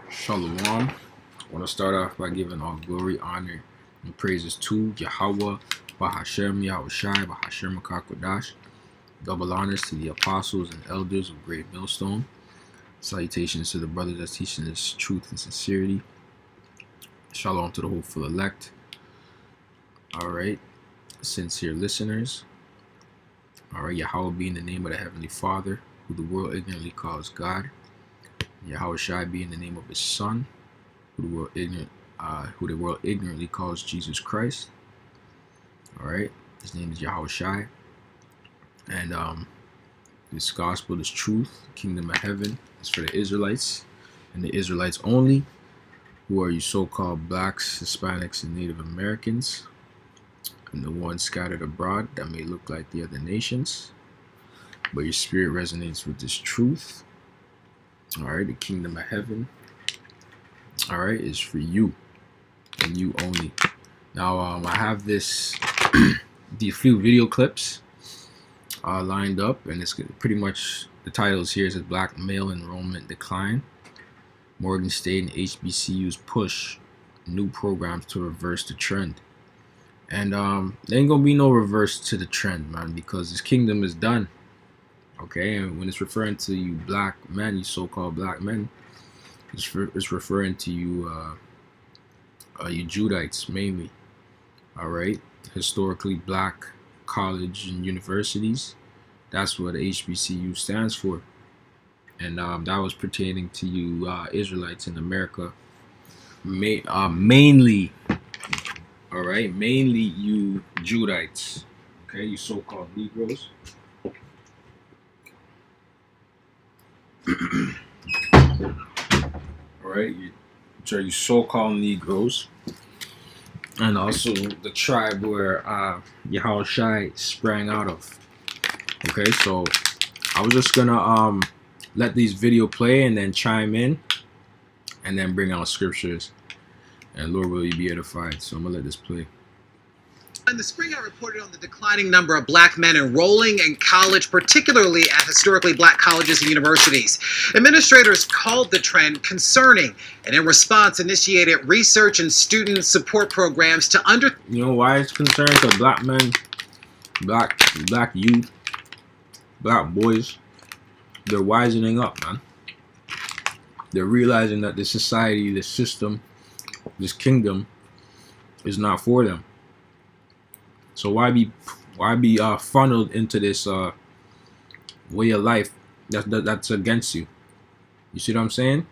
Shalom. I want to start off by giving all glory, honor, and praises to Yahweh, Bahashem, Yahushai, Bahashem Makakodash. Double honors to the apostles and elders of Great Millstone. Salutations to the brothers that's teaching this truth and sincerity. Shalom to the hopeful elect. Alright, sincere listeners. Alright, Yahweh being the name of the Heavenly Father, who the world ignorantly calls God. Yahushai being the name of his Son, who the world ignorantly calls Jesus Christ. All right, his name is Yahushai, and this gospel, this truth, kingdom of heaven, is for the Israelites and the Israelites only. Who are you so-called blacks, Hispanics, and Native Americans, and the ones scattered abroad that may look like the other nations, but your spirit resonates with this truth. All right, the kingdom of heaven, all right, is for you and you only. Now, I have these few video clips lined up, and it's pretty much the titles here is Black Male Enrollment Decline, Morgan State and HBCUs push new programs to reverse the trend. And there ain't gonna be no reverse to the trend, man, because this kingdom is done. Okay, and when it's referring to you black men, you so-called black men, it's referring to you you Judites mainly. All right, historically black college and universities. That's what HBCU stands for, and that was pertaining to you Israelites in America, mainly. All right, mainly you Judites. Okay, you so-called Negroes. All right, you so-called Negroes, and also the tribe where Yahushai sprang out of. Okay, so I was just gonna let these video play and then chime in, and then bring out scriptures, and Lord will you be edified. So I'm gonna let this play. In the spring, I reported on the declining number of black men enrolling in college, particularly at historically black colleges and universities. Administrators called the trend concerning, and in response initiated research and student support programs to You know why it's concerned? Because black men, black youth, black boys, they're wisening up, man. They're realizing that this society, this system, this kingdom is not for them. So why be funneled into this way of life that's against you? You see what I'm saying?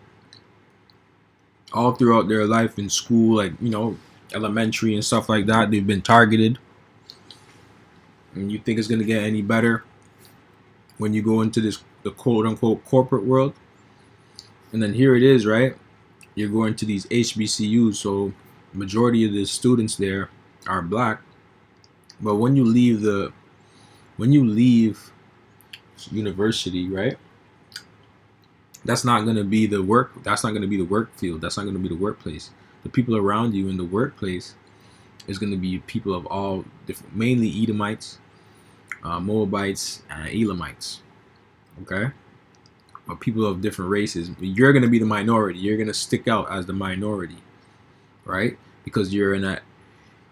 All throughout their life in school, like, you know, elementary and stuff like that, they've been targeted. And you think it's gonna get any better when you go into the quote unquote corporate world? And then here it is, right? You're going to these HBCUs, so majority of the students there are black. But when you leave university, right? That's not gonna be the work. That's not gonna be the work field. That's not gonna be the workplace. The people around you in the workplace is gonna be people of all different, mainly Edomites, Moabites, and Elamites. Okay, but people of different races. You're gonna be the minority. You're gonna stick out as the minority, right? Because you're in a.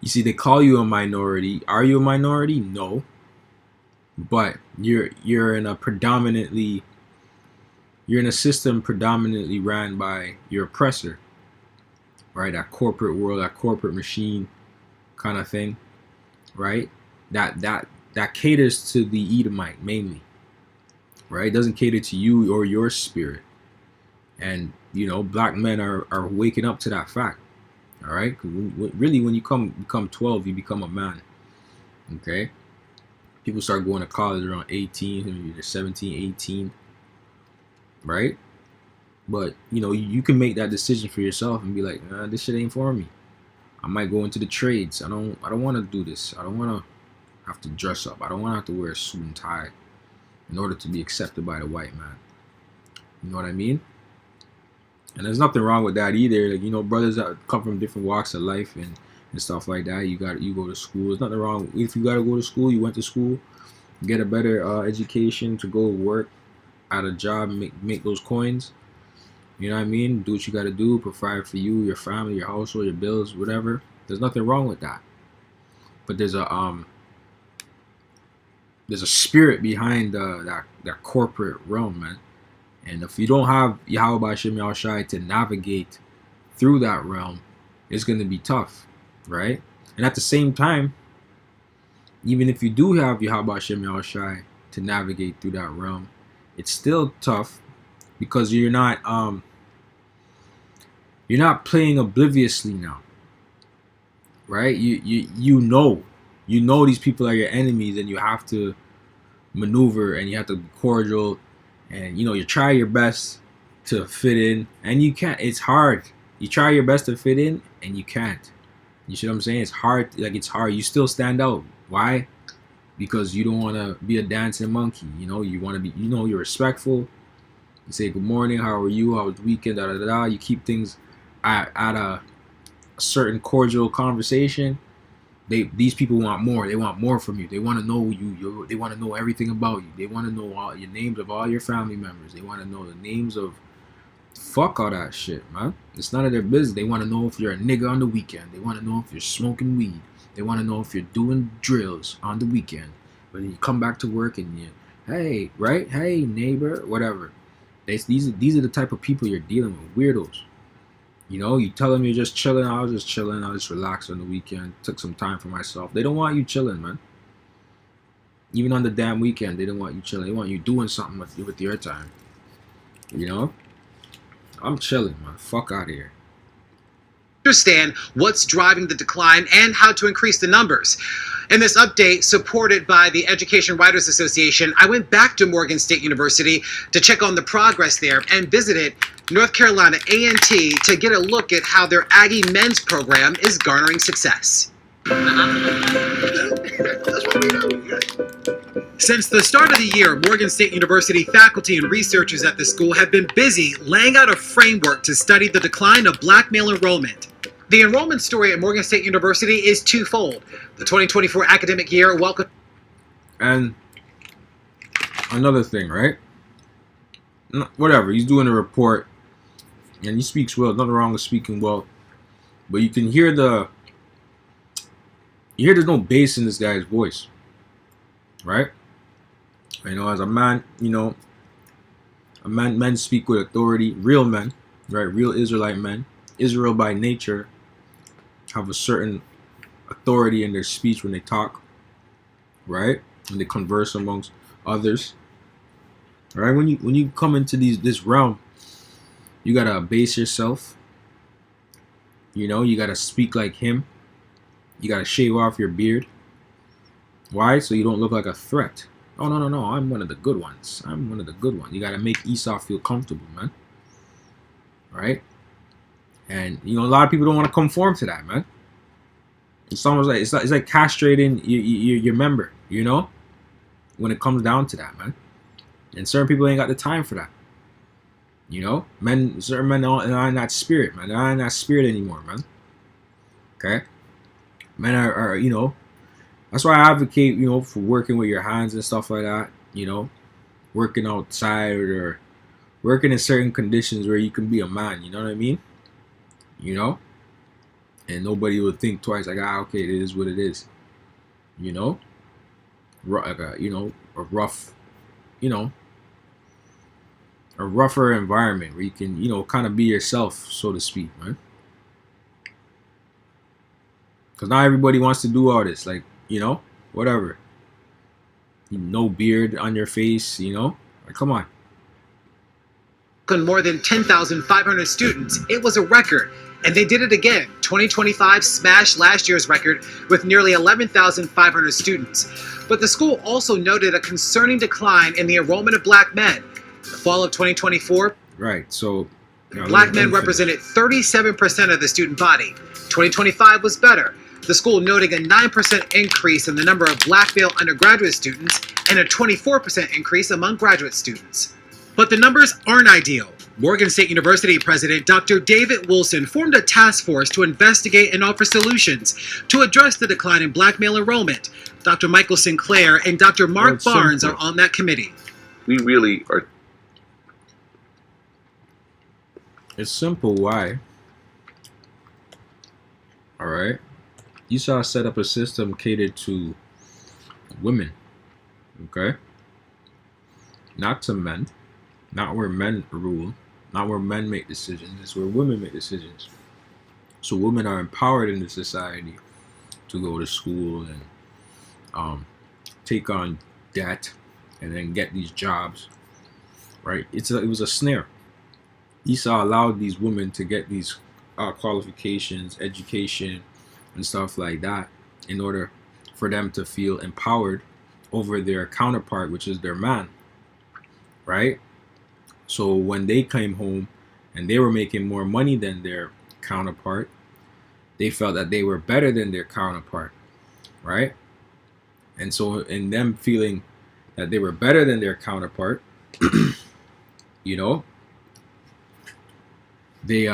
You see, they call you a minority. Are you a minority? No. But you're in a predominantly. You're in a system predominantly ran by your oppressor, right? That corporate world, that corporate machine, kind of thing, right? That caters to the Edomite mainly, right? It doesn't cater to you or your spirit, and you know, black men are waking up to that fact. All right, really, when you become 12, you become a man. Okay, people start going to college around 18, 17, 18, right? But you know, you can make that decision for yourself and be like, nah, this shit ain't for me. I might go into the trades. I don't want to do this. I don't want to have to dress up. I don't want to have to wear a suit and tie in order to be accepted by the white man. You know what I mean? And there's nothing wrong with that either. Like, you know, brothers that come from different walks of life and stuff like that. You go to school. There's nothing wrong. If you gotta go to school, you went to school, get a better education to go work at a job, make those coins. You know what I mean? Do what you got to do. Provide for you, your family, your household, your bills, whatever. There's nothing wrong with that. But there's a spirit behind that corporate realm, man. And if you don't have Yahweh Hashem Yahushai to navigate through that realm, it's going to be tough, right? And at the same time, even if you do have Yahweh Hashem Yahushai to navigate through that realm, it's still tough because you're not playing obliviously now, right? You know these people are your enemies, and you have to maneuver, and you have to be cordial, and you try your best to fit in, and you can't. It's hard. You try your best to fit in, and you can't. You see what I'm saying? It's hard. Like, it's hard. You still stand out. Why? Because you don't want to be a dancing monkey. You want to be. You're respectful. You say good morning. How are you? How was the weekend? Da da da da. You keep things at a certain cordial conversation. These people want more. They want more from you. They want to know you. They want to know everything about you. They want to know all your names of all your family members. They want to know the names of. Fuck all that shit, man. It's none of their business. They want to know if you're a nigga on the weekend. They want to know if you're smoking weed. They want to know if you're doing drills on the weekend. When you come back to work and hey, right? Hey, neighbor, whatever. These are the type of people you're dealing with. Weirdos. You tell them you're just chilling. I was just chilling. I just relaxed on the weekend. Took some time for myself. They don't want you chilling, man. Even on the damn weekend, they don't want you chilling. They want you doing something with your time. I'm chilling, man. Fuck out of here. Understand what's driving the decline and how to increase the numbers. In this update, supported by the Education Writers Association, I went back to Morgan State University to check on the progress there and visited North Carolina A&T to get a look at how their Aggie men's program is garnering success. Since the start of the year, Morgan State University faculty and researchers at the school have been busy laying out a framework to study the decline of black male enrollment. The enrollment story at Morgan State University is twofold. The 2024 academic year welcomed. And another thing, right? Whatever, he's doing a report, and he speaks well. Nothing wrong with speaking well, but you can hear there's no bass in this guy's voice, right? As a man, men speak with authority. Real men, right? Real Israelite men, Israel by nature, have a certain authority in their speech when they talk, right? When they converse amongst others, right? When you come into this realm, you gotta base yourself. You gotta speak like him. You gotta shave off your beard. Why? So you don't look like a threat. Oh, no. I'm one of the good ones. You gotta make Esau feel comfortable, man. Right? And a lot of people don't want to conform to that, man. It's almost like it's like castrating your member, when it comes down to that, man. And certain people ain't got the time for that. Certain men are in that spirit, man. They're not in that spirit anymore, man. Okay? Men are that's why I advocate, for working with your hands and stuff like that, working outside or working in certain conditions where you can be a man, you know what I mean? And nobody would think twice, like, okay, it is what it is. Like a rougher environment where you can, kind of be yourself, so to speak, man. Because not everybody wants to do all this, like, whatever. No beard on your face, like, come on. More than 10,500 students. It was a record, and they did it again. 2025 smashed last year's record with nearly 11,500 students. But the school also noted a concerning decline in the enrollment of black men. The fall of 2024, right? So black men represented 37% of the student body. 2025 was better. The school noting a 9% increase in the number of black male undergraduate students and a 24% increase among graduate students. But the numbers aren't ideal. Morgan State University President Dr. David Wilson formed a task force to investigate and offer solutions to address the decline in black male enrollment. Dr. Michael Sinclair and Dr. Mark Barnes are on that committee. We really are It's simple. Why? All right. Esau set up a system catered to women. Okay. Not to men. Not where men rule. Not where men make decisions. It's where women make decisions. So women are empowered in the society to go to school and take on debt and then get these jobs. Right? It was a snare. Esau allowed these women to get these qualifications, education, and stuff like that in order for them to feel empowered over their counterpart, which is their man. Right? So when they came home and they were making more money than their counterpart, they felt that they were better than their counterpart, right? And so in them feeling that they were better than their counterpart, you know, they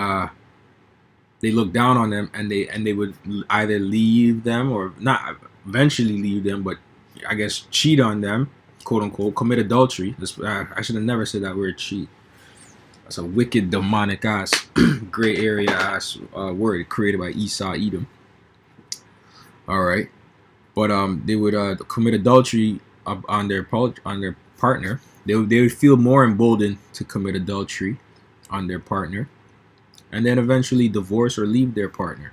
looked down on them, and they would either leave them or not eventually leave them, but I guess cheat on them, quote unquote, commit adultery. I should have never said that word, cheat. That's a wicked, demonic ass, gray area ass word created by Esau, Edom. All right, but they would commit adultery on their partner. They would feel more emboldened to commit adultery on their partner, and then eventually divorce or leave their partner.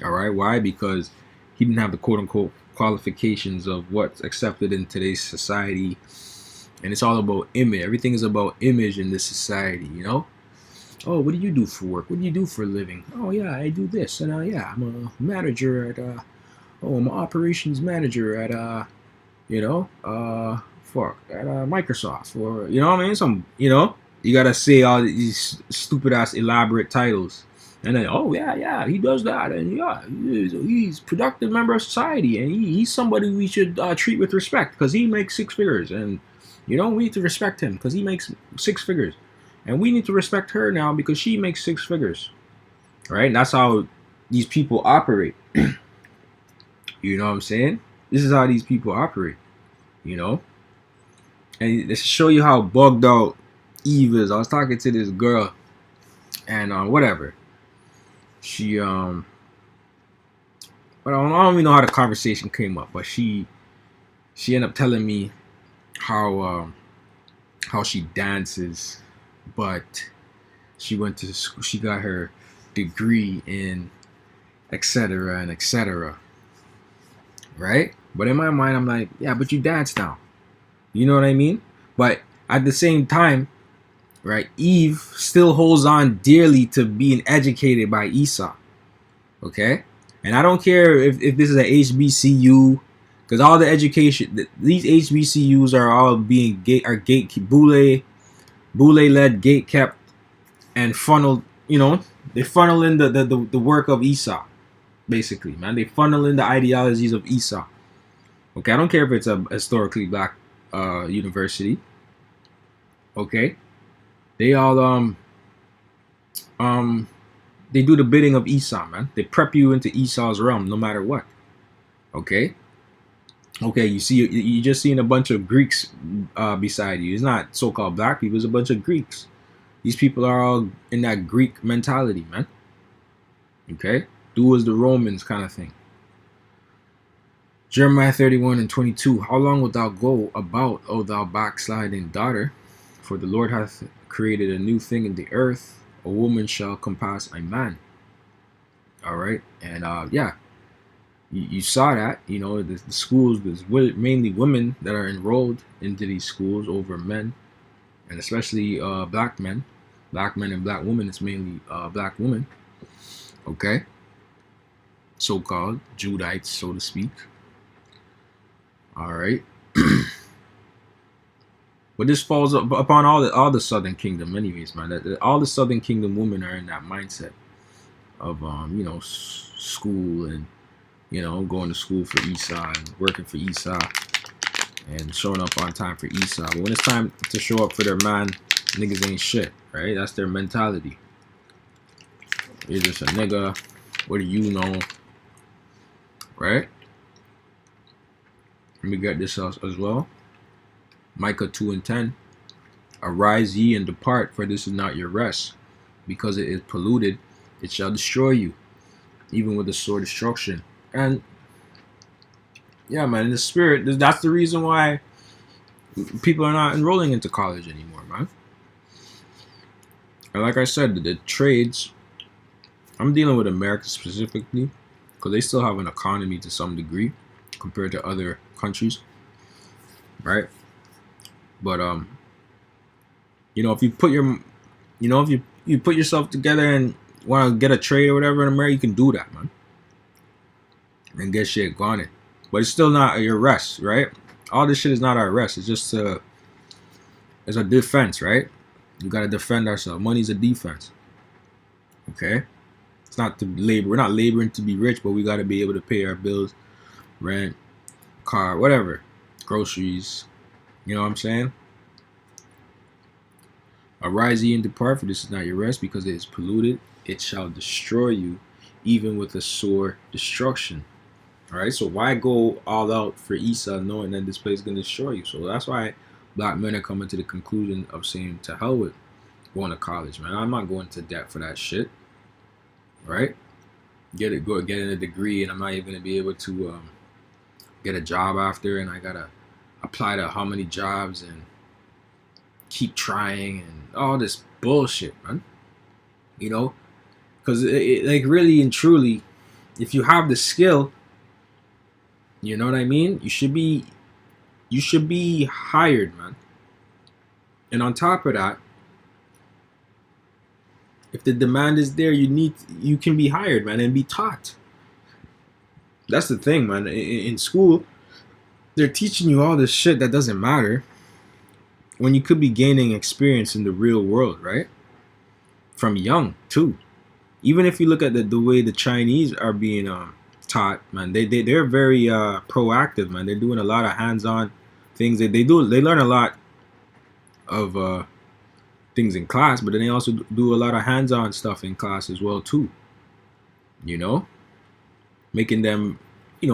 All right, why? Because he didn't have the quote unquote qualifications of what's accepted in today's society. And it's all about image. Everything is about image in this society, you know? Oh, what do you do for work? What do you do for a living? Oh, yeah, I do this. And yeah, I'm a manager at, I'm an operations manager at, at Microsoft. Or, you know what I mean? You got to say all these stupid ass elaborate titles. And then, oh, yeah, he does that. And yeah, he's a productive member of society. And he's somebody we should treat with respect because he makes six figures. And, we need to respect him because he makes six figures. And we need to respect her now because she makes six figures. Right? And that's how these people operate. You know what I'm saying? This is how these people operate. And to show you how bugged out Eve is, I was talking to this girl. And whatever. She, but I don't even know how the conversation came up. But she ended up telling me how she dances, but she went to school, she got her degree in etc. and etc. Right? But in my mind, I'm like, yeah, but you dance now. You know what I mean? But at the same time, right, Eve still holds on dearly to being educated by Esau. Okay? And I don't care if this is a HBCU, because all the education, these HBCUs are all being Boule-led, gate kept, and funneled. They funnel in the work of Esau, basically, man. They funnel in the ideologies of Esau. Okay, I don't care if it's a historically black university. Okay, they all they do the bidding of Esau, man. They prep you into Esau's realm, no matter what. Okay. Okay, you just seeing a bunch of Greeks beside you. It's not so-called black people. It's a bunch of Greeks. These people are all in that Greek mentality, man. Okay, do as the Romans kind of thing. Jeremiah 31:22. How long wilt thou go about, O thou backsliding daughter? For the Lord hath created a new thing in the earth. A woman shall compass a man. All right, and yeah. You saw that, the schools, there's mainly women that are enrolled into these schools over men, and especially black men and black women. It's mainly black women, okay, so-called Judites, so to speak. All right, but this falls upon all the Southern Kingdom, anyways, man. All the Southern Kingdom women are in that mindset of school and going to school for Esau and working for Esau and showing up on time for Esau. But when it's time to show up for their man, niggas ain't shit, right? That's their mentality. You're just a nigga. What do you know? Right? Let me get this as well. Micah 2:10. Arise ye and depart, for this is not your rest. because it is polluted, it shall destroy you, even with the sword destruction. And yeah, man, in the spirit, that's the reason why people are not enrolling into college anymore, man. And like I said, the trades, I'm dealing with America specifically because they still have an economy to some degree compared to other countries, right? But if you put your, if you put yourself together and want to get a trade or whatever in America, you can do that, man, and get shit going. But it's still not your rest, right? All this shit is not our rest. It's just it's a defense, right? You gotta defend ourselves. Money's a defense. Okay? It's not to labor. We're not laboring to be rich, but we gotta be able to pay our bills, rent, car, whatever, groceries. You know what I'm saying? Arise ye and depart, for this is not your rest, because it is polluted. It shall destroy you, even with a sore destruction. All right, so why go all out for Esau knowing that this place is going to destroy you? So that's why black men are coming to the conclusion of saying, to hell with going to college, man. I'm not going to debt for that shit. Right? Get in a degree, and I'm not even going to be able to get a job after, and I got to apply to how many jobs and keep trying and all this bullshit, man. Because like really and truly, if you have the skill, you know what I mean? You should be hired, man. And on top of that, if the demand is there, you can be hired, man, and be taught. That's the thing, man. In school, they're teaching you all this shit that doesn't matter when you could be gaining experience in the real world, right? From young too. Even if you look at the way the Chinese are being taught, man, they're very proactive, man. They're doing a lot of hands-on things. They learn a lot of things in class, but then they also do a lot of hands-on stuff in class as well too. Making them,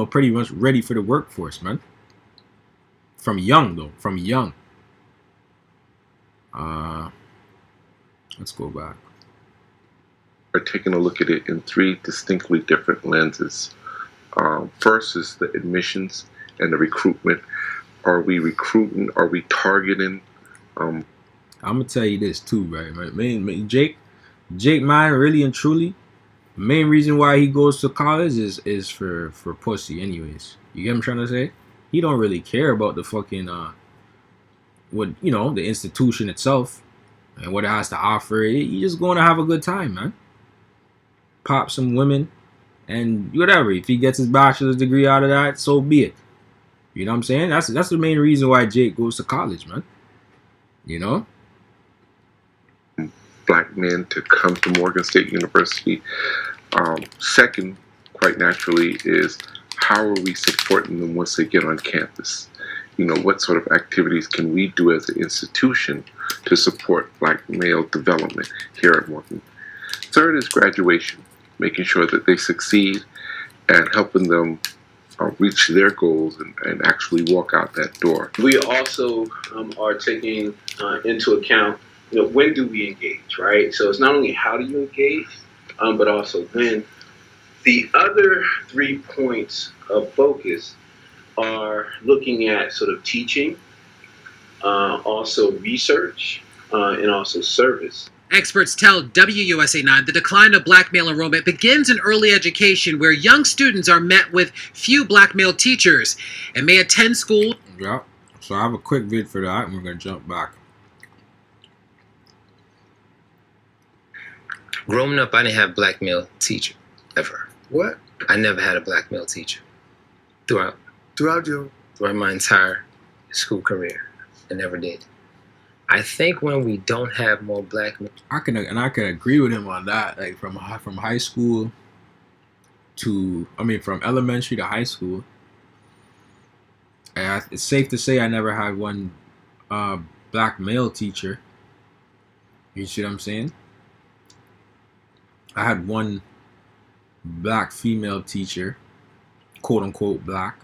pretty much ready for the workforce, man. From young though, from young. Let's go back. Are taking a look at it in three distinctly different lenses. First is the admissions and the recruitment. Are we recruiting? Are we targeting? I'm gonna tell you this too, right? Man, Jake, man, really and truly, the main reason why he goes to college is for pussy, anyways. You get what I'm trying to say? He don't really care about the fucking the institution itself and what it has to offer. He's just going to have a good time, man. Pop some women and whatever. If he gets his bachelor's degree out of that, so be it. You know what I'm saying? That's the main reason why Jake goes to college, man. Black men to come to Morgan State University. Second, quite naturally, is how are we supporting them once they get on campus? What sort of activities can we do as an institution to support black male development here at Morgan? Third is graduation, making sure that they succeed and helping them reach their goals and actually walk out that door. We also are taking into account, when do we engage, right? So it's not only how do you engage, but also when. The other 3 points of focus are looking at sort of teaching, also research, and also service. Experts tell WUSA 9 the decline of black male enrollment begins in early education, where young students are met with few black male teachers and may attend school. Yeah, so I have a quick vid for that, and we're going to jump back. Growing up, I didn't have a black male teacher, ever. What? I never had a black male teacher throughout my entire school career. I never did. I think when we don't have more black men, I can agree with him on that. Like from high school from elementary to high school, and it's safe to say I never had one black male teacher. You see what I'm saying? I had one black female teacher, quote unquote black.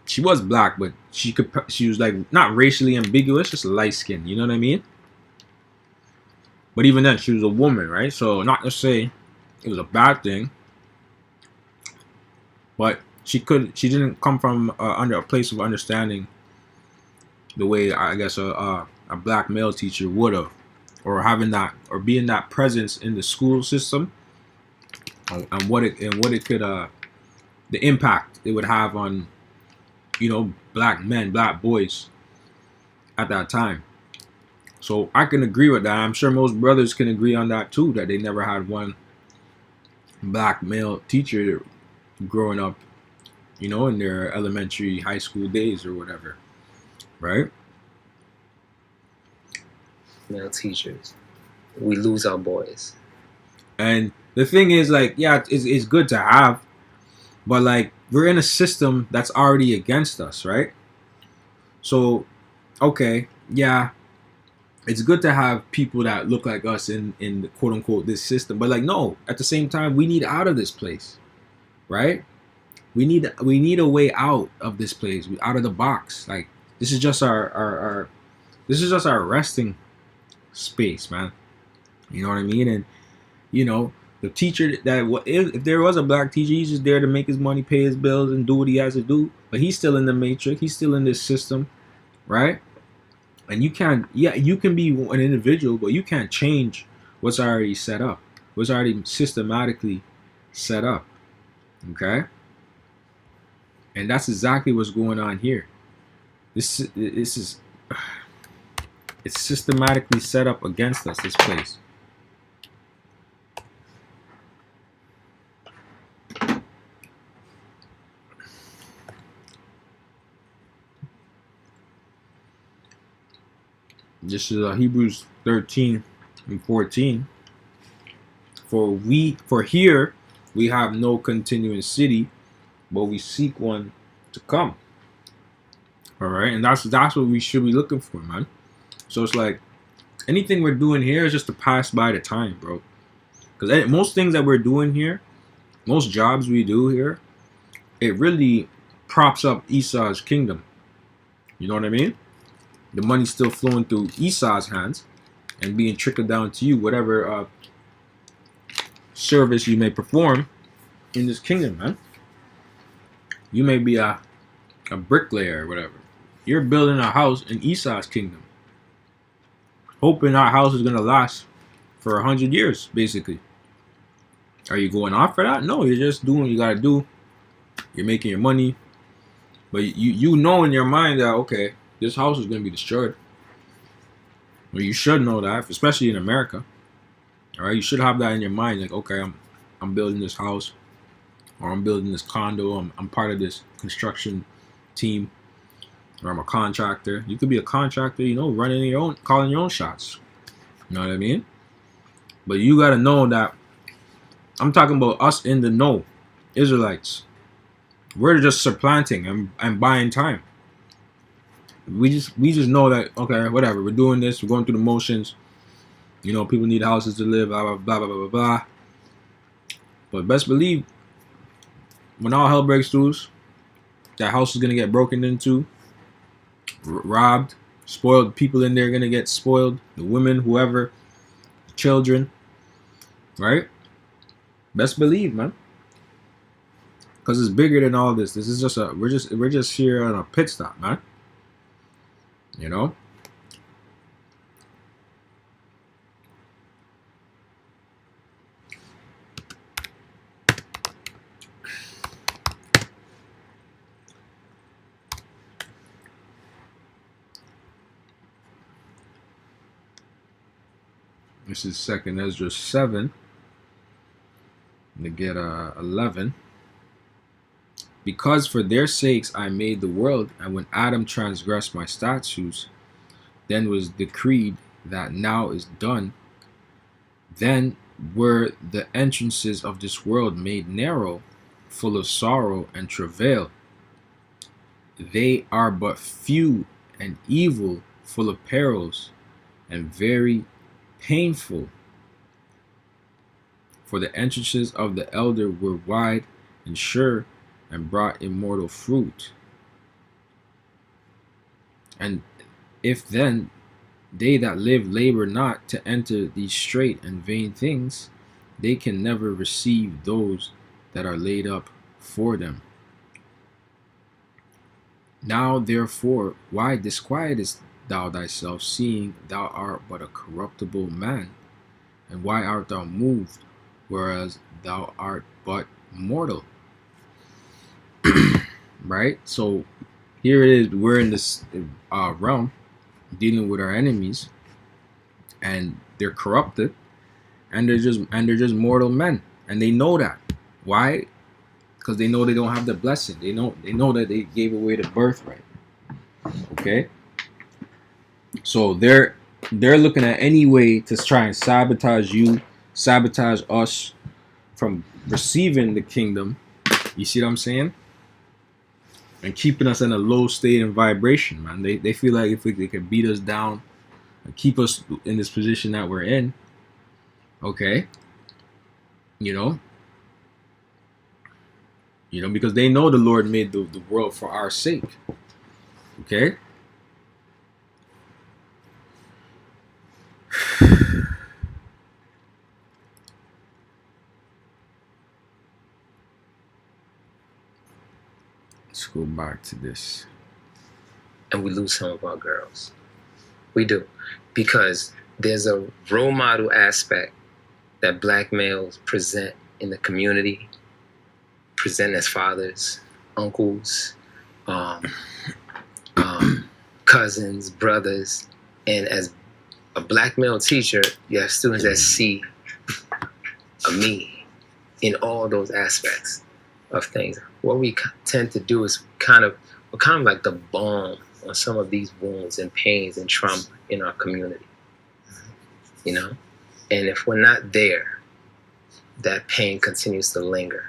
She was black, but she was like not racially ambiguous, just light skin. You know what I mean? But even then, she was a woman, right? So not to say it was a bad thing, but she didn't come from under a place of understanding the way I guess a black male teacher would have, or having that, or being that presence in the school system, and what it could the impact it would have on, you know, black men, black boys at that time. So I can agree with that. I'm sure most brothers can agree on that too, that they never had one black male teacher growing up, you know, in their elementary, high school days or whatever, right? Male teachers, we lose our boys. And the thing is, like, yeah, it's good to have, but like, we're in a system that's already against us, right? So, okay, yeah, it's good to have people that look like us in the quote unquote this system, but like, no, at the same time, we need out of this place, right? We need a way out of this place, out of the box. Like, this is just our this is just our resting space, man. You know what I mean? And you know, the teacher that if there was a black teacher, he's just there to make his money, pay his bills, and do what he has to do. But he's still in the matrix. He's still in this system, right? And you can't. Yeah, you can be an individual, but you can't change what's already set up, what's already systematically set up. Okay. And that's exactly what's going on here. This is it's systematically set up against us. This place. This is Hebrews 13 and 14. For here we have no continuing city, but we seek one to come. All right, and that's what we should be looking for, man. So it's like anything we're doing here is just to pass by the time, bro. Because most things that we're doing here, most jobs we do here, it really props up Esau's kingdom. You know what I mean? The money's still flowing through Esau's hands and being trickled down to you, whatever service you may perform in this kingdom, man. You may be a bricklayer or whatever. You're building a house in Esau's kingdom, hoping that house is going to last for 100 years, basically. Are you going off for that? No, you're just doing what you got to do. You're making your money. But you know in your mind that, okay, this house is going to be destroyed. Well, you should know that, especially in America. All right, you should have that in your mind. Like, okay, I'm building this house, or I'm building this condo. I'm part of this construction team, or I'm a contractor. You could be a contractor, you know, running your own, calling your own shots. You know what I mean? But you got to know that I'm talking about us in the know, Israelites. We're just supplanting and buying time. We just know that, okay, whatever, we're doing this, we're going through the motions. You know, people need houses to live, blah, blah, blah, blah, blah, blah. But best believe, when all hell breaks loose, that house is going to get broken into, robbed, spoiled. People in there are going to get spoiled. The women, whoever, children, right? Best believe, man. Because it's bigger than all this. This is just we're just here on a pit stop, man. You know? This is 2nd Ezra 7. To get 11. Because for their sakes I made the world, and when Adam transgressed my statutes, then was decreed that now is done. Then were the entrances of this world made narrow, full of sorrow and travail. They are but few and evil, full of perils, and very painful. For the entrances of the elder were wide and sure, and brought immortal fruit. And if then They that live labor not to enter these straight and vain things, they can never receive those that are laid up for them. Now therefore, why disquietest thou thyself, seeing thou art but a corruptible man? And why art thou moved, whereas thou art but mortal? Right? So here it is, we're in this realm dealing with our enemies, and they're corrupted, and they're just mortal men, and they know that. Why? Because they know they don't have the blessing. They know that they gave away the birthright. Okay, so they're looking at any way to try and sabotage you, sabotage us from receiving the kingdom. You see what I'm saying? And keeping us in a low state and vibration, man. They feel like if they could beat us down and keep us in this position that we're in, okay, you know, because they know the Lord made the world for our sake. Okay. Let's go back to this. And we lose some of our girls. We do. Because there's a role model aspect that black males present in the community, present as fathers, uncles, cousins, brothers. And as a black male teacher, you have students that see a me in all those aspects of things. What we tend to do is we're kind of like the balm on some of these wounds and pains and trauma in our community, you know? And if we're not there, that pain continues to linger.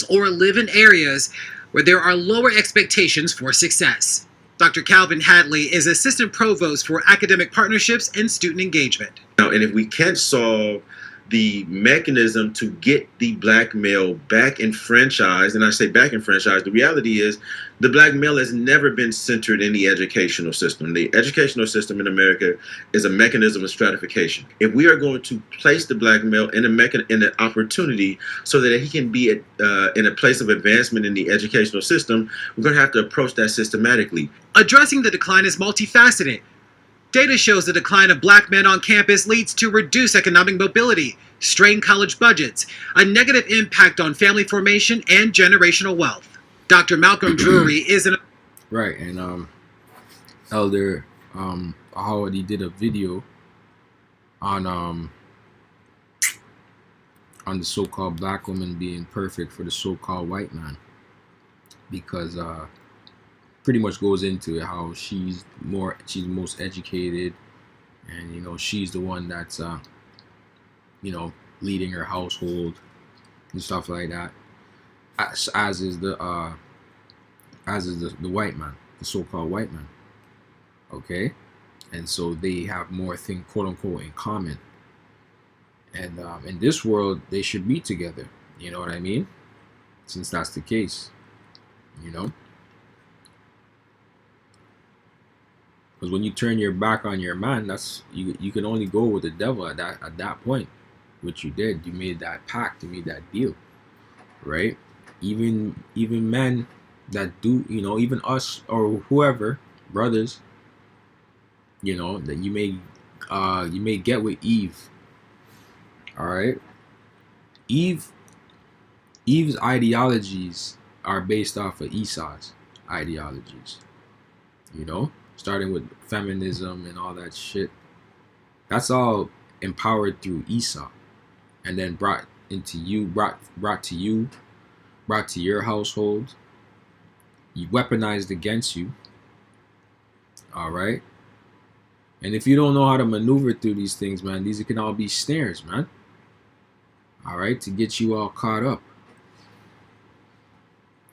Or live in areas where there are lower expectations for success. Dr. Calvin Hadley is Assistant Provost for Academic Partnerships and Student Engagement. Now, and if we can't solve the mechanism to get the black male back enfranchised, and I say back enfranchised, the reality is the black male has never been centered in the educational system. The educational system in America is a mechanism of stratification. If we are going to place the black male in an opportunity so that he can be in a place of advancement in the educational system, we're going to have to approach that systematically. Addressing the decline is multifaceted. Data shows the decline of black men on campus leads to reduced economic mobility, strained college budgets, a negative impact on family formation, and generational wealth. Dr. Malcolm Drury is an... Right, and Elder Howard did a video on the so-called black woman being perfect for the so-called white man, because pretty much goes into it, how she's the most educated, and she's the one that's leading her household and stuff like that, as is the white man, the so-called white man. Okay, and so they have more thing, quote unquote, in common, and in this world they should be together, you know what I mean, since that's the case, because when you turn your back on your man, that's you can only go with the devil at that point, which you did. You made that pact, you made that deal, right? Even men that do, even us or whoever, brothers, that you may get with Eve. All right, Eve's ideologies are based off of Esau's ideologies, starting with feminism and all that shit. That's all empowered through Esau, and then brought to your household, you weaponized against you. All right, and if you don't know how to maneuver through these things, man, these can all be snares, man. All right, to get you all caught up,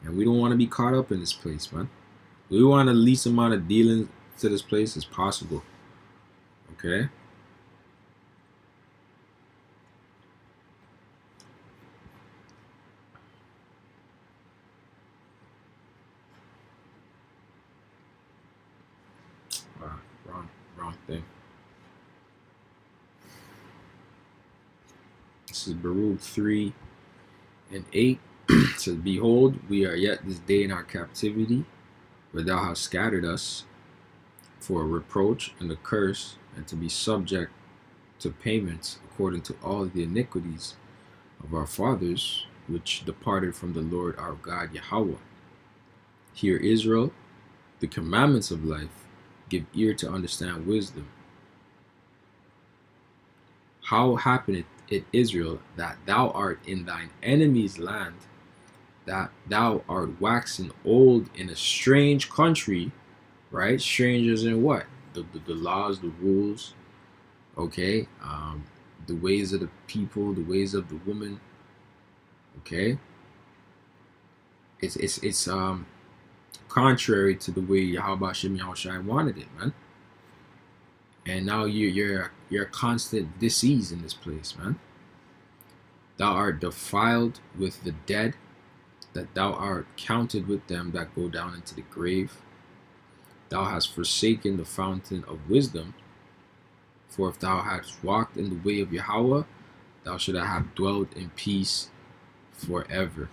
and we don't want to be caught up in this place, man. We want the least amount of dealing to this place as possible. Okay. wrong thing. This is Baruch 3 and 8. It says, Behold, we are yet this day in our captivity, where thou hast scattered us for a reproach and a curse, and to be subject to payments according to all the iniquities of our fathers, which departed from the Lord our God Yahweh. Hear Israel, the commandments of life, give ear to understand wisdom. How happeneth it, Israel, that thou art in thine enemy's land, that thou art waxen old in a strange country, right? Strangers in what? The laws, the rules, okay? The ways of the people, the ways of the woman, okay? It's contrary to the way Yahweh Shem Yahushai wanted it, man. And now you're a constant disease in this place, man. Thou art defiled with the dead, that thou art counted with them that go down into the grave. Thou hast forsaken the fountain of wisdom, for if thou hadst walked in the way of Yahweh, thou should have dwelt in peace forever.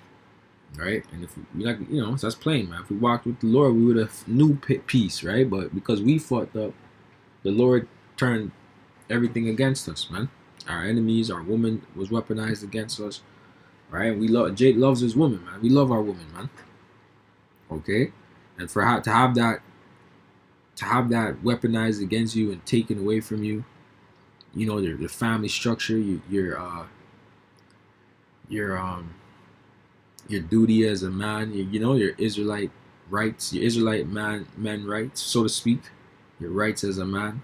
Right? And if we like, so that's plain, man. If we walked with the Lord, we would have knew peace, right? But because we fucked up, the Lord turned everything against us, man. Our enemies, our woman was weaponized against us, right? Jake loves his woman, man. We love our woman, man. Okay, and to have that weaponized against you and taken away from you, your family structure, your duty as a man, your Israelite rights, your Israelite man rights, so to speak, your rights as a man.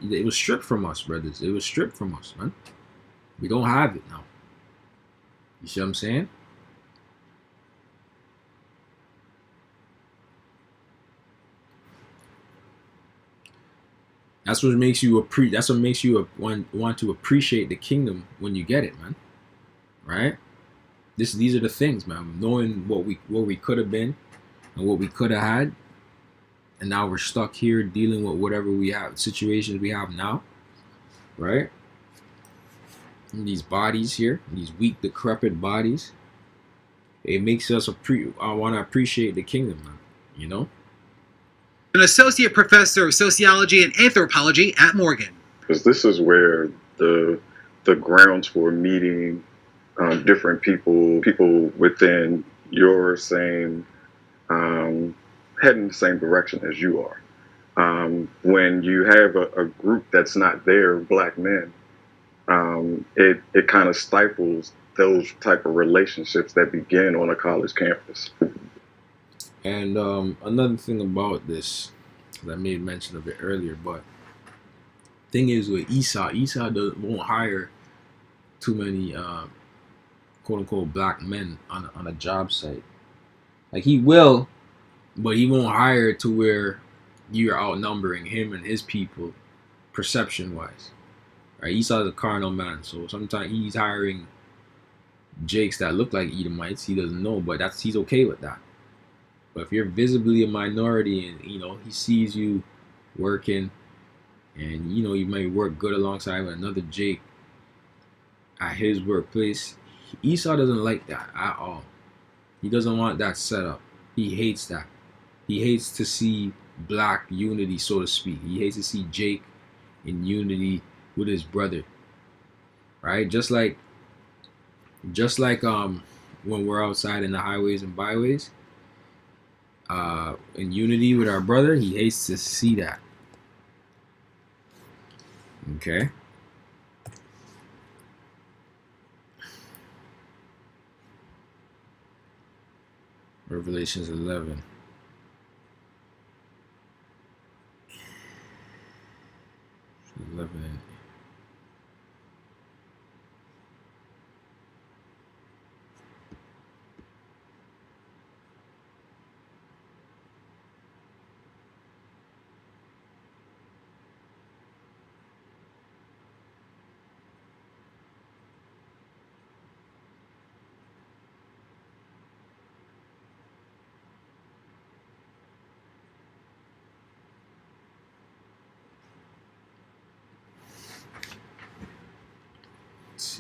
It was stripped from us, brothers. It was stripped from us, man. We don't have it now. You see what I'm saying? That's what makes you want to appreciate the kingdom when you get it, man. Right? These are the things, man. Knowing what we could have been and what we could have had, and now we're stuck here dealing with whatever we have, situations we have now, right? And these bodies here, these weak, decrepit bodies, it makes us I want to appreciate the kingdom, man. An associate professor of sociology and anthropology at Morgan. Because this is where the grounds for meeting different people within your same heading the same direction as you are. When you have a group that's not there, black men, it kind of stifles those type of relationships that begin on a college campus. And another thing about this, because I made mention of it earlier, but thing is with Esau won't hire too many quote unquote black men on a job site. Like he will, but he won't hire to where you're outnumbering him and his people perception wise. Right? Esau's a carnal man, so sometimes he's hiring Jakes that look like Edomites. He doesn't know, but he's okay with that. But if you're visibly a minority and he sees you working and you might work good alongside with another Jake at his workplace, Esau doesn't like that at all. He doesn't want that setup. He hates that. He hates to see black unity, so to speak. He hates to see Jake in unity with his brother. Right? Just like when we're outside in the highways and byways, in unity with our brother, he hates to see that. Okay. Revelations 11.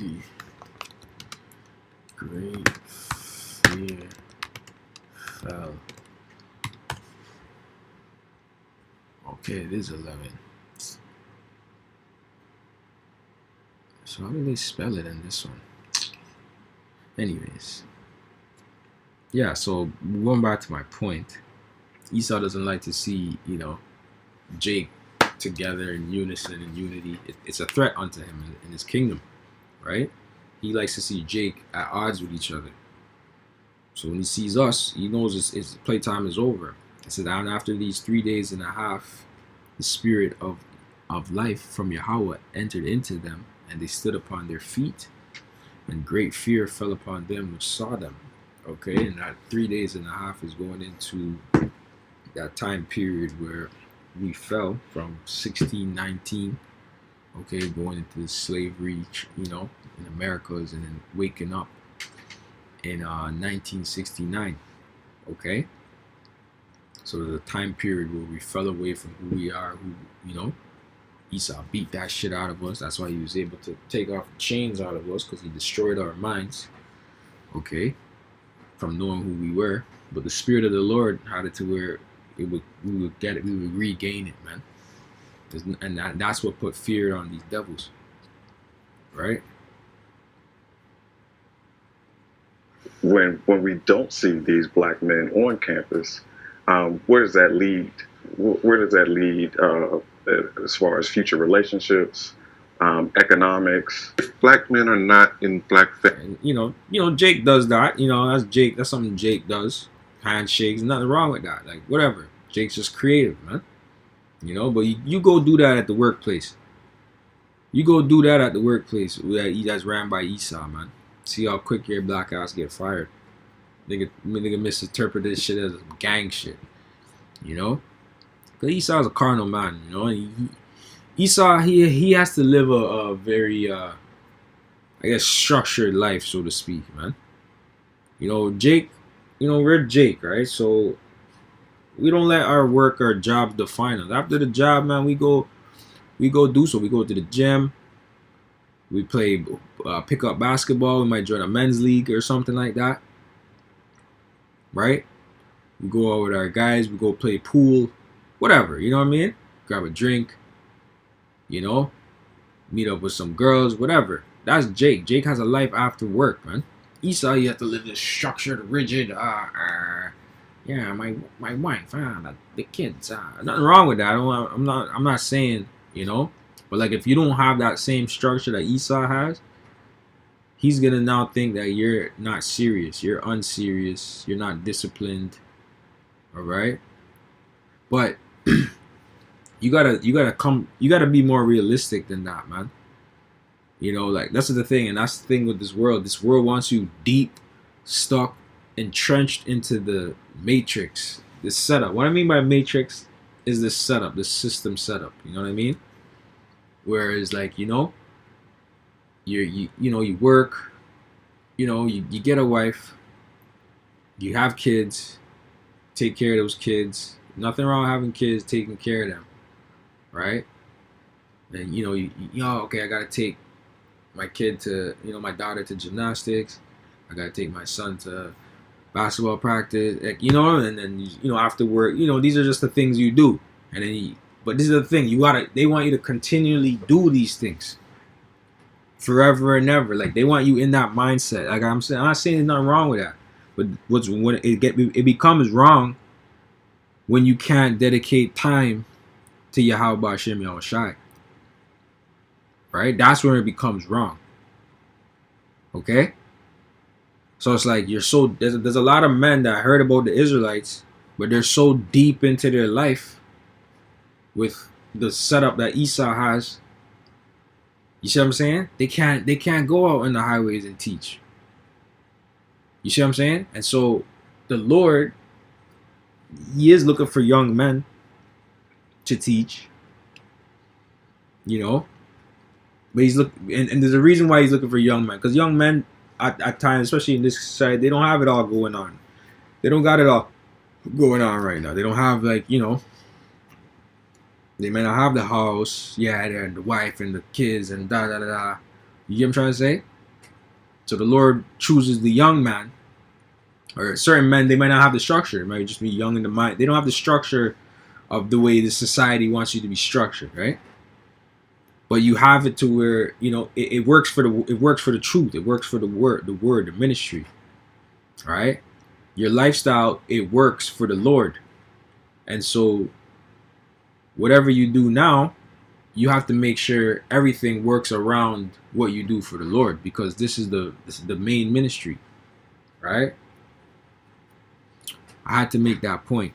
see. Great fear fell. Okay, it is 11. So how do they spell it in this one? Anyways. Yeah, so going back to my point, Esau doesn't like to see, Jake together in unison and unity. It's a threat unto him in his kingdom, right? He likes to see Jake at odds with each other. So when he sees us, he knows his playtime is over. It said, and after these 3 days and a half, the spirit of life from Yahweh entered into them, and they stood upon their feet, and great fear fell upon them which saw them. Okay, and that 3 days and a half is going into that time period where we fell from 1619, okay, going into the slavery, in Americas, and then waking up in 1969, okay. So the time period where we fell away from who we are, Esau beat that shit out of us. That's why he was able to take off the chains out of us, because he destroyed our minds, okay, from knowing who we were. But the Spirit of the Lord had it to where we would get it, we would regain it, man. And that's what put fear on these devils, right? When we don't see these black men on campus, where does that lead? Where does that lead as far as future relationships, economics? If black men are not in black And, Jake does that. That's Jake. That's something Jake does. Handshakes, nothing wrong with that. Like, whatever. Jake's just creative, man. But you go do that at the workplace. You go do that at the workplace that's ran by Esau, man. See how quick your black ass get fired. Nigga misinterpret this shit as gang shit. Because Esau's a carnal man, and Esau, he has to live a very, I guess, structured life, so to speak, man. Jake, we're Jake, right? So we don't let our work or job define us. After the job, man, we go do so. We go to the gym. We play pick up basketball. We might join a men's league or something like that, right? We go out with our guys. We go play pool, whatever. You know what I mean? Grab a drink. Meet up with some girls, whatever. That's Jake. Jake has a life after work, man. Esau, you have to live this structured, rigid. Yeah, my wife, the kids. Nothing wrong with that. I'm not saying, but like, if you don't have that same structure that Esau has, he's gonna now think that you're not serious, you're unserious, you're not disciplined. All right, but you gotta be more realistic than that, man. Like, that's the thing, and that's the thing with this world. This world wants you deep, stuck, entrenched into the matrix, this setup. What I mean by matrix is this setup, this system setup. You know what I mean? Whereas, like, you work, you get a wife, you have kids, take care of those kids. Nothing wrong with having kids, taking care of them, right? And okay, I gotta take my kid to, my daughter to gymnastics. I gotta take my son to basketball practice, and then after work, these are just the things you do. And then, but this is the thing, they want you to continually do these things forever and ever. Like, they want you in that mindset. Like I'm not saying there's nothing wrong with that, but when it becomes wrong when you can't dedicate time to Yahweh B'Shem Yahushai. Right? That's when it becomes wrong. Okay? So it's like there's a lot of men that heard about the Israelites, but they're so deep into their life with the setup that Esau has. You see what I'm saying? They can't go out in the highways and teach. You see what I'm saying? And so the Lord, he is looking for young men to teach. But he's and there's a reason why he's looking for young men, because young men at times, especially in this society, they don't have it all going on. They don't got it all going on right now. They don't have, like, they may not have the house, and the wife and the kids and da da da da. You get what I'm trying to say? So the Lord chooses the young man, or certain men, they might not have the structure. It might just be young in the mind. They don't have the structure of the way the society wants you to be structured, right? But you have it to where, you know, it works for the truth. It works for the word, the ministry. All right? Your lifestyle, it works for the Lord. And so whatever you do now, you have to make sure everything works around what you do for the Lord, because this is the main ministry, right? I had to make that point.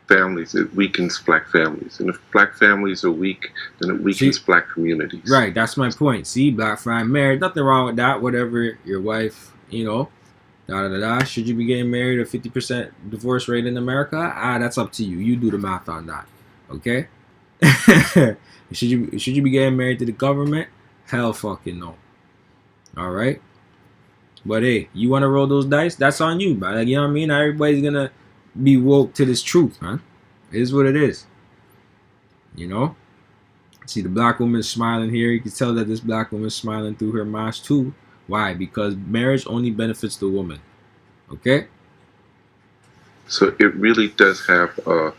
Families, it weakens black families. And if black families are weak, then it weakens black communities. Right, that's my point. See, black family married, nothing wrong with that. Whatever your wife, you know, Should you be getting married a 50% divorce rate in America? That's up to you. You do the math on that. Okay? should you be getting married to the government? Hell fucking no. Alright? But hey, you want to roll those dice? That's on you, man. Like, you know what I mean? Not everybody's gonna be woke to this truth, man. It is what it is. You know? See, the black woman smiling here. You can tell that this black woman is smiling through her mask too. Why? Because marriage only benefits the woman. Okay? So it really does have a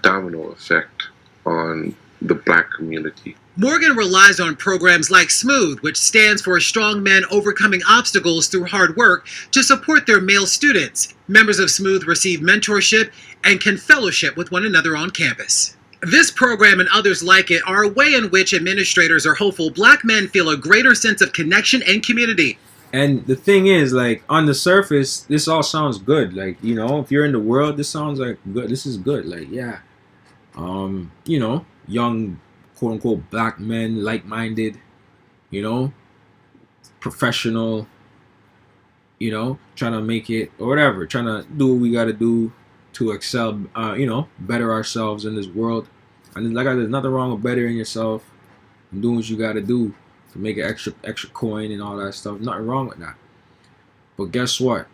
domino effect on the black community. Morgan relies on programs like SMOOTH, which stands for Strong Men Overcoming Obstacles Through Hard Work, to support their male students. Members of SMOOTH receive mentorship and can fellowship with one another on campus. This program and others like it are a way in which administrators are hopeful black men feel a greater sense of connection and community. And the thing is, like, on the surface, this all sounds good. Like, you know, if you're in the world, this sounds like good. This is good. Like, yeah. You know, young, quote unquote, black men, like-minded, you know, professional, you know, trying to make it or whatever, trying to do what we got to do to excel, you know, better ourselves in this world. And like I said, there's nothing wrong with bettering yourself and doing what you got to do to make an extra coin and all that stuff. Nothing wrong with that. But guess what?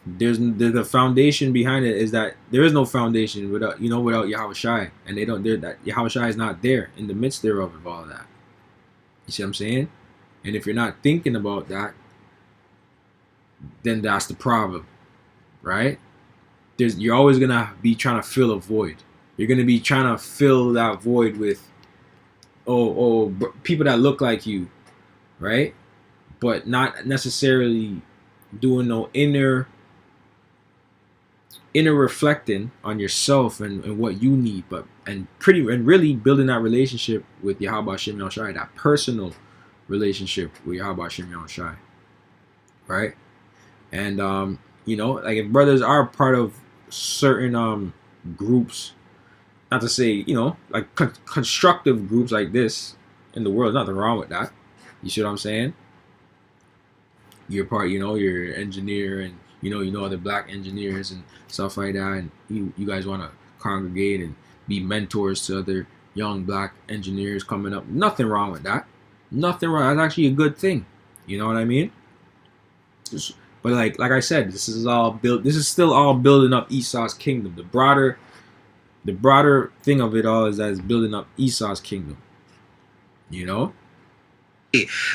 There's the foundation behind it is that there is no foundation without Yahweh Shai, and that Yahweh Shai is not there in the midst thereof of all of that. You see what I'm saying? And if you're not thinking about that, then that's the problem, right? You're always gonna be trying to fill a void. You're gonna be trying to fill that void with people that look like you, right? But not necessarily doing no inner reflecting on yourself and what you need, and really building that relationship with Yahweh Shem Yahushai, that personal relationship with Yahweh Shem Yahushai, right? And you know, like, if brothers are part of certain groups, not to say, you know, like constructive groups like this in the world, nothing wrong with that. You see what I'm saying? You're part, you know, you're an engineer, and you know other black engineers and stuff like that, and you guys want to congregate and be mentors to other young black engineers coming up. Nothing wrong with that. Nothing wrong. That's actually a good thing. You know what I mean? But like I said, this is still all building up Esau's kingdom. The broader thing of it all is that it's building up Esau's kingdom. You know?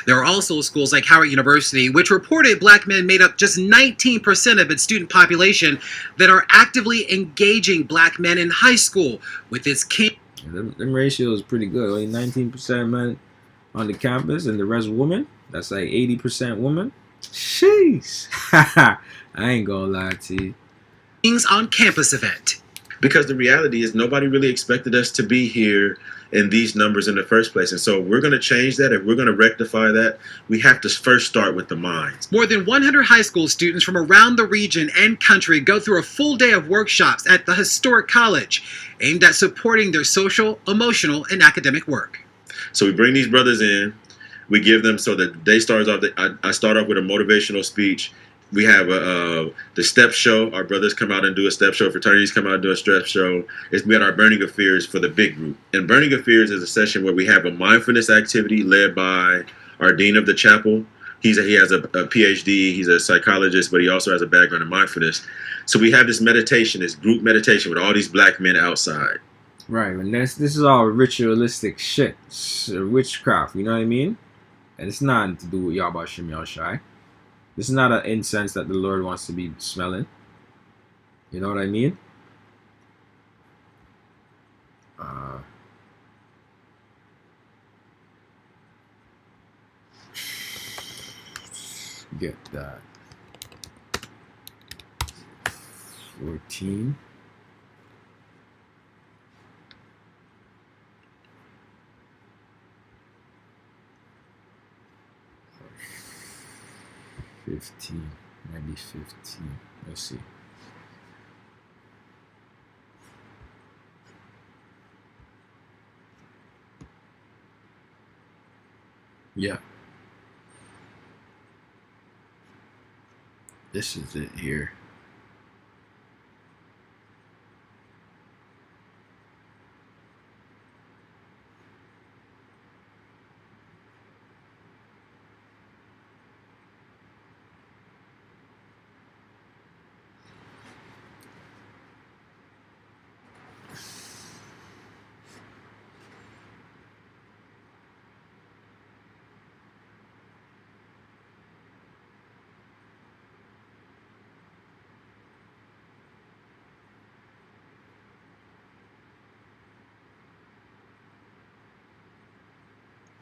There are also schools like Howard University, which reported black men made up just 19% of its student population, that are actively engaging black men in high school with its Them ratio is pretty good. Only 19% men on the campus, and the rest women. That's like 80% women. Sheesh. I ain't gonna lie to you. Kings on Campus event. Because the reality is nobody really expected us to be here in these numbers in the first place. And so we're going to change that. If we're going to rectify that, we have to first start with the minds. More than 100 high school students from around the region and country go through a full day of workshops at the historic college aimed at supporting their social, emotional, and academic work. So we bring these brothers in. We give them, so that they start off, I start off with a motivational speech. We have the step show. Our brothers come out and do a step show. Fraternities come out and do a step show. We had our Burning of Fears for the big group. And Burning of Fears is a session where we have a mindfulness activity led by our dean of the chapel. He has a PhD. He's a psychologist, but he also has a background in mindfulness. So we have this meditation, this group meditation with all these black men outside. Right, and this is all ritualistic shit, witchcraft. You know what I mean? And it's nothing to do with Yahweh Shem Yahushai. This is not an incense that the Lord wants to be smelling. You know what I mean? Get that. 14. Maybe 15. Let's see. Yeah. This is it here.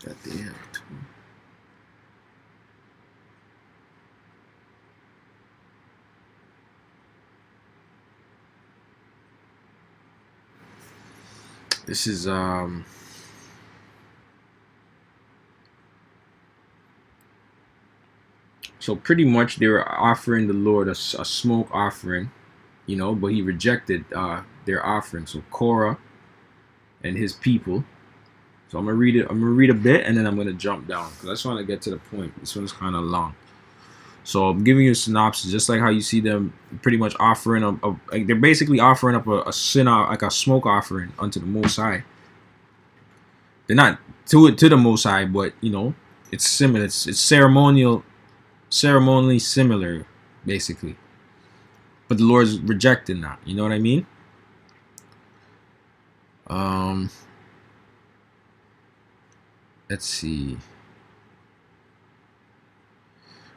At the end. This is so pretty much they were offering the Lord a smoke offering, you know, but he rejected their offering. So Korah and his people. So I'm gonna read it. I'm gonna read a bit and then I'm gonna jump down because I just want to get to the point. This one's kind of long. So I'm giving you a synopsis, just like how you see them pretty much offering like they're basically offering up a sin, like a smoke offering unto the Most High. They're not to the Most High, but you know it's similar. It's ceremonially similar, basically. But the Lord's rejecting that. You know what I mean? Let's see.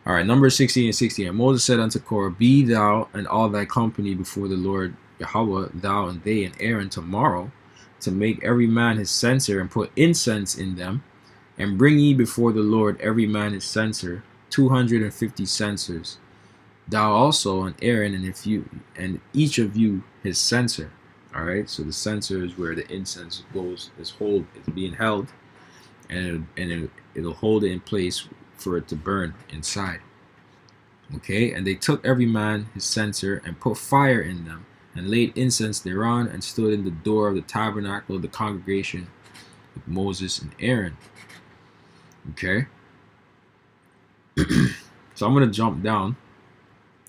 All right, Numbers 16 and 16. And Moses said unto Korah, Be thou and all thy company before the Lord Yahweh, thou and they and Aaron tomorrow, to make every man his censer and put incense in them, and bring ye before the Lord every man his censer, 250 censers. Thou also and Aaron and each of you his censer. All right, so the censer is where the incense goes, is being held, and it'll hold it in place for it to burn inside. Okay, and they took every man his censer and put fire in them and laid incense thereon and stood in the door of the tabernacle of the congregation with Moses and Aaron. Okay, so I'm gonna jump down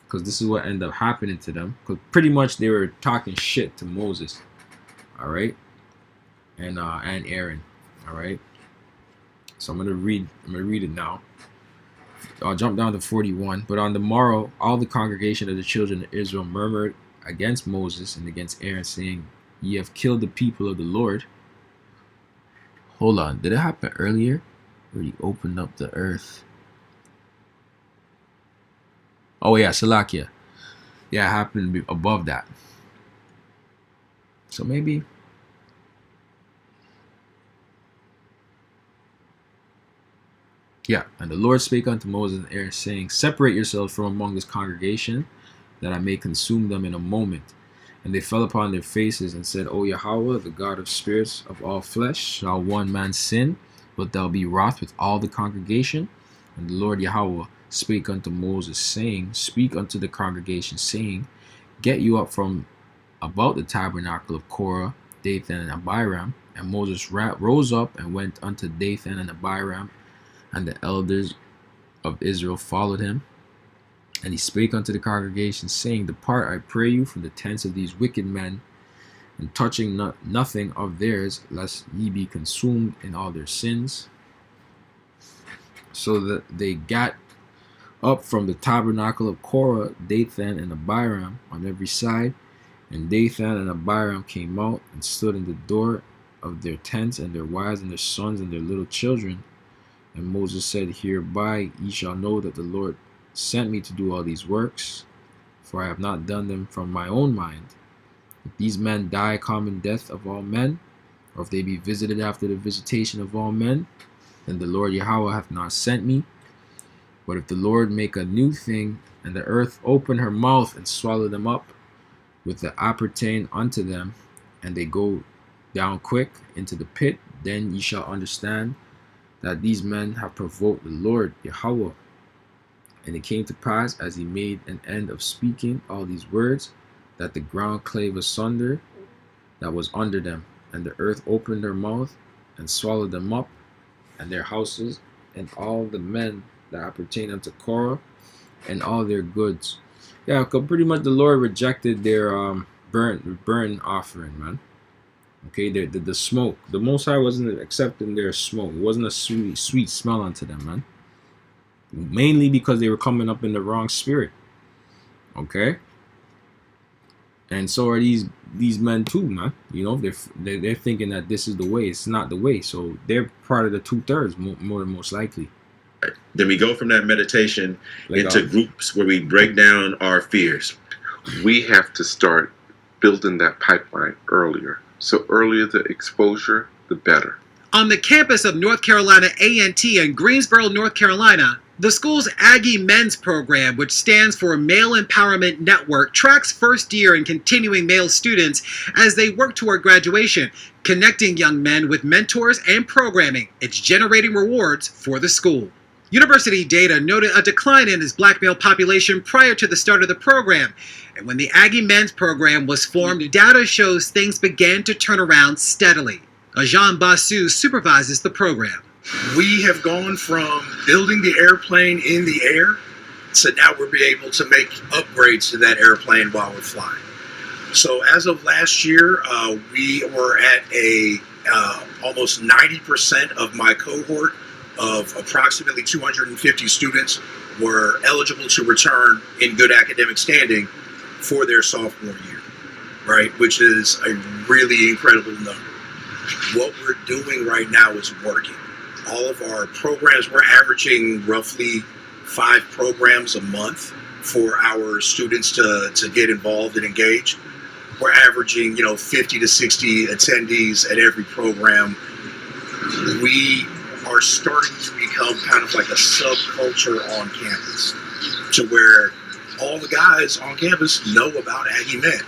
because this is what ended up happening to them, because pretty much they were talking shit to Moses, all right, and Aaron, all right. So I'm gonna read it now. I'll jump down to 41. But on the morrow, all the congregation of the children of Israel murmured against Moses and against Aaron, saying, Ye have killed the people of the Lord. Hold on, did it happen earlier? Where he opened up the earth? Oh yeah, Salakia. Yeah, it happened above that. So maybe. Yeah, and the Lord spake unto Moses and Aaron, saying, Separate yourselves from among this congregation, that I may consume them in a moment. And they fell upon their faces and said, O Yahweh, the God of spirits of all flesh, shall one man sin, wilt thou be wroth with all the congregation? And the Lord Yahweh spake unto Moses, saying, Speak unto the congregation, saying, Get you up from about the tabernacle of Korah, Dathan, and Abiram. And Moses rose up and went unto Dathan and Abiram, and the elders of Israel followed him. And he spake unto the congregation, saying, Depart, I pray you, from the tents of these wicked men, and touching nothing of theirs, lest ye be consumed in all their sins. So that they got up from the tabernacle of Korah, Dathan and Abiram on every side. And Dathan and Abiram came out and stood in the door of their tents, and their wives and their sons and their little children. And Moses said, Hereby ye shall know that the Lord sent me to do all these works, for I have not done them from my own mind. If these men die common death of all men, or if they be visited after the visitation of all men, then the Lord Yahweh hath not sent me. But if the Lord make a new thing, and the earth open her mouth and swallow them up with the appertain unto them, and they go down quick into the pit, then ye shall understand that these men have provoked the Lord Yahweh. And it came to pass, as he made an end of speaking all these words, that the ground clave asunder that was under them, and the earth opened her mouth and swallowed them up, and their houses, and all the men that appertain unto Korah, and all their goods. Yeah, pretty much the Lord rejected their burnt offering, man. Okay, the smoke. The Most High wasn't accepting their smoke. It wasn't a sweet smell unto them, man. Mainly because they were coming up in the wrong spirit. Okay, and so are these men too, man. You know, they're thinking that this is the way. It's not the way. So they're part of the 2/3, more than most likely. Then we go from that meditation into groups where we break down our fears. We have to start building that pipeline earlier. So earlier the exposure, the better. On the campus of North Carolina A&T in Greensboro, North Carolina, the school's Aggie Men's Program, which stands for Male Empowerment Network, tracks first-year and continuing male students as they work toward graduation, connecting young men with mentors and programming. It's generating rewards for the school. University data noted a decline in its black male population prior to the start of the program. And when the Aggie Men's Program was formed, data shows things began to turn around steadily. Ajan Basu supervises the program. We have gone from building the airplane in the air to now we're being able to make upgrades to that airplane while we're flying. So as of last year, we were at almost 90% of my cohort of approximately 250 students were eligible to return in good academic standing for their sophomore year, right? Which is a really incredible number. What we're doing right now is working. All of our programs, we're averaging roughly 5 programs a month for our students to get involved and engage. We're averaging, 50 to 60 attendees at every program. We are starting to become kind of like a subculture on campus to where all the guys on campus know about Aggie Men.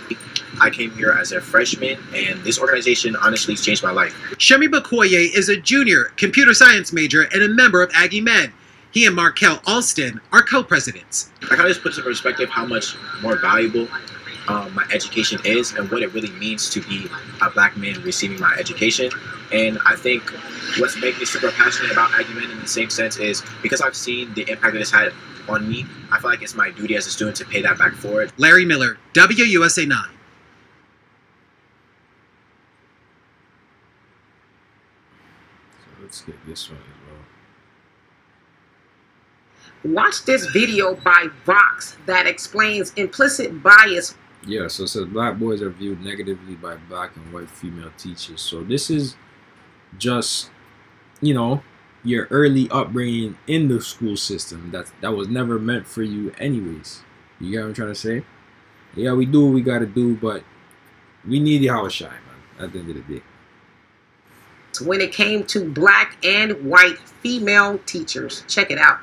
I came here as a freshman, and this organization honestly changed my life. Shemi Bakoye is a junior computer science major and a member of Aggie Men. He and Markel Alston are co-presidents. I kind of just put into perspective how much more valuable my education is and what it really means to be a black man receiving my education. And I think what's making me super passionate about Aggie Men in the same sense is because I've seen the impact that it's had on me, I feel like it's my duty as a student to pay that back forward. Larry Miller, WUSA 9. Let's get this one as well. Watch this video by Vox that explains implicit bias. Yeah, so it says black boys are viewed negatively by black and white female teachers. So this is just, your early upbringing in the school system. That was never meant for you anyways. You get what I'm trying to say? Yeah, we do what we got to do, but we need the house shine, man, at the end of the day. When it came to black and white female teachers. Check it out.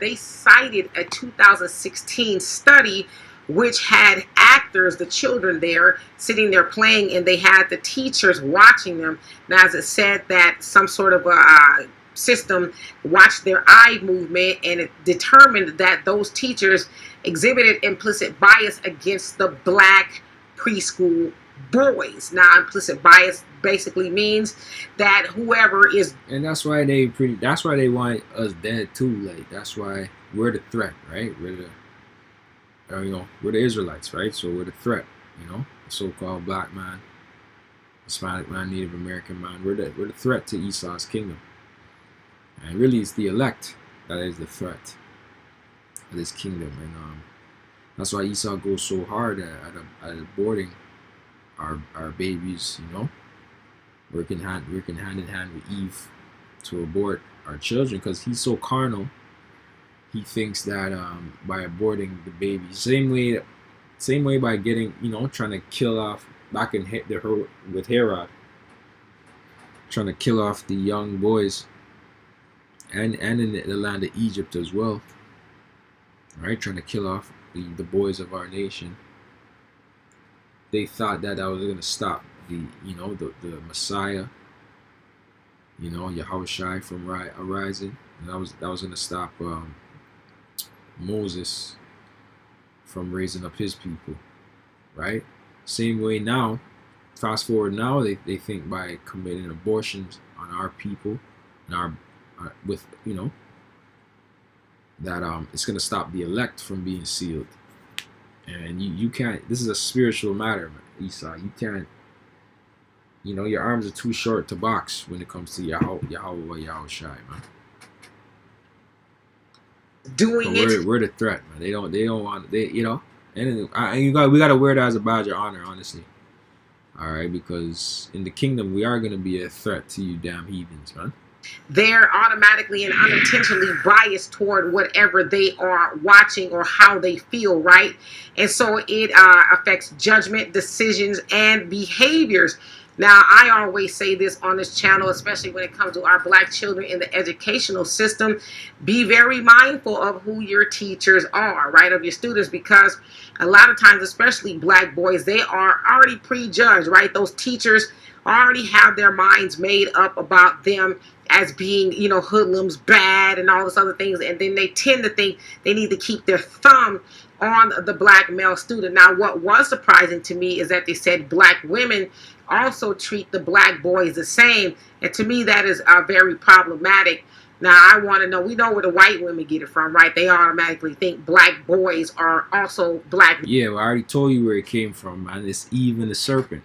They cited a 2016 study which had actors, the children there, sitting there playing, and they had the teachers watching them. Now, as it said that some sort of a system watched their eye movement, and it determined that those teachers exhibited implicit bias against the black preschool boys. Now, implicit bias basically means that whoever is, and that's why that's why they want us dead too. Like, that's why we're the threat, right? We're the we're the Israelites, right? So we're the threat, the so-called black man, Hispanic man, Native American man. We're the threat to Esau's kingdom. And really, it's the elect that is the threat of this kingdom. And that's why Esau goes so hard at aborting our babies, working hand in hand with Eve to abort our children, because he's so carnal. He thinks that by aborting the baby, same way by getting, trying to kill off back with Herod, trying to kill off the young boys, and in the land of Egypt as well, right? Trying to kill off the boys of our nation. They thought that was going to stop the Messiah, Yahushua from arising, and that was going to stop Moses from raising up his people, right? Same way now, fast forward now, they think by committing abortions on our people and our with that it's going to stop the elect from being sealed. And you can't, this is a spiritual matter, Esau. You can't, your arms are too short to box when it comes to Yahushua, man. doing it. We're the threat, man. They don't want, and we gotta wear that as a badge of honor, honestly. All right, because in the kingdom we are gonna be a threat to you damn heathens, man. They're automatically and unintentionally biased toward whatever they are watching or how they feel, right? And so it affects judgment, decisions, and behaviors. Now, I always say this on this channel, especially when it comes to our black children in the educational system. Be very mindful of who your teachers are, right, of your students, because a lot of times, especially black boys, they are already prejudged, right? Those teachers already have their minds made up about them as being, hoodlums, bad, and all those other things. And then they tend to think they need to keep their thumb on the black male student. Now, what was surprising to me is that they said black women also treat the black boys the same. And to me, that is very problematic. Now, I want to know, we know where the white women get it from, right? They automatically think black boys are also black. Yeah, well, I already told you where it came from, man. It's Eve and the serpent.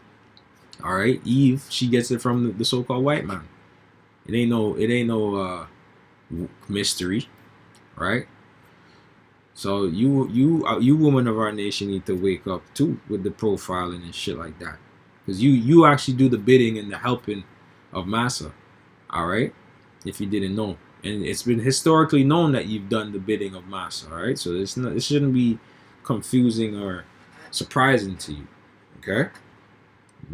All right, Eve, she gets it from the so-called white man. It ain't no mystery, right? So you women of our nation need to wake up too with the profiling and shit like that, because you actually do the bidding and the helping of Massa, all right? If you didn't know, and it's been historically known that you've done the bidding of Massa, all right? So it shouldn't be confusing or surprising to you, okay?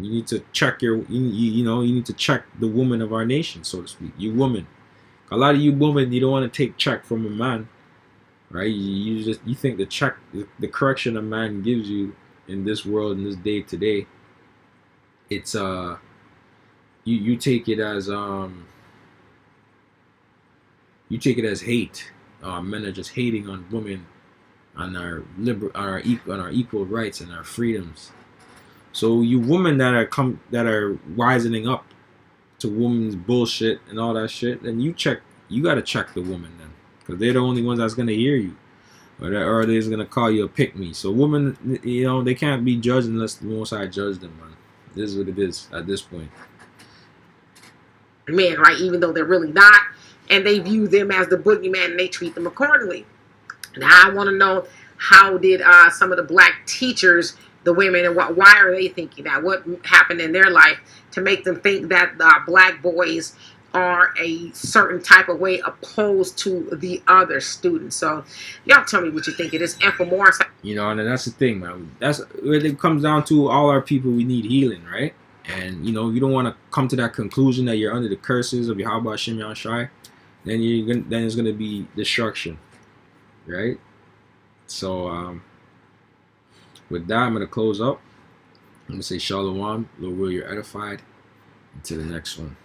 You need to check you need to check the woman of our nation, so to speak. You women, a lot of you women, you don't want to take check from a man, right? You think the correction a man gives you in this world, in this day to day, it's you take it as hate. Men are just hating on women, on our equal rights and our freedoms. So you women that are wisening up to women's bullshit and all that shit, then you gotta check the woman then, because they're the only ones that's gonna hear you, or they're gonna call you a pick me. So women, they can't be judged unless the Most High judge them, man. This is what it is at this point. Men, right? Even though they're really not, and they view them as the boogeyman, and they treat them accordingly. Now, I want to know, how did some of the black teachers, the women, and why are they thinking that? What happened in their life to make them think that black boys are a certain type of way opposed to the other students? So y'all tell me what you think it is. And for more, and that's the thing, man. That's where it comes down to. All our people, we need healing, right? And you don't want to come to that conclusion that you're under the curses of Yahweh Hashem Yahushai. Then it's gonna be destruction, right? So with that, I'm going to close up. I'm going to say Shalom. Lord will, you're edified. Until the next one.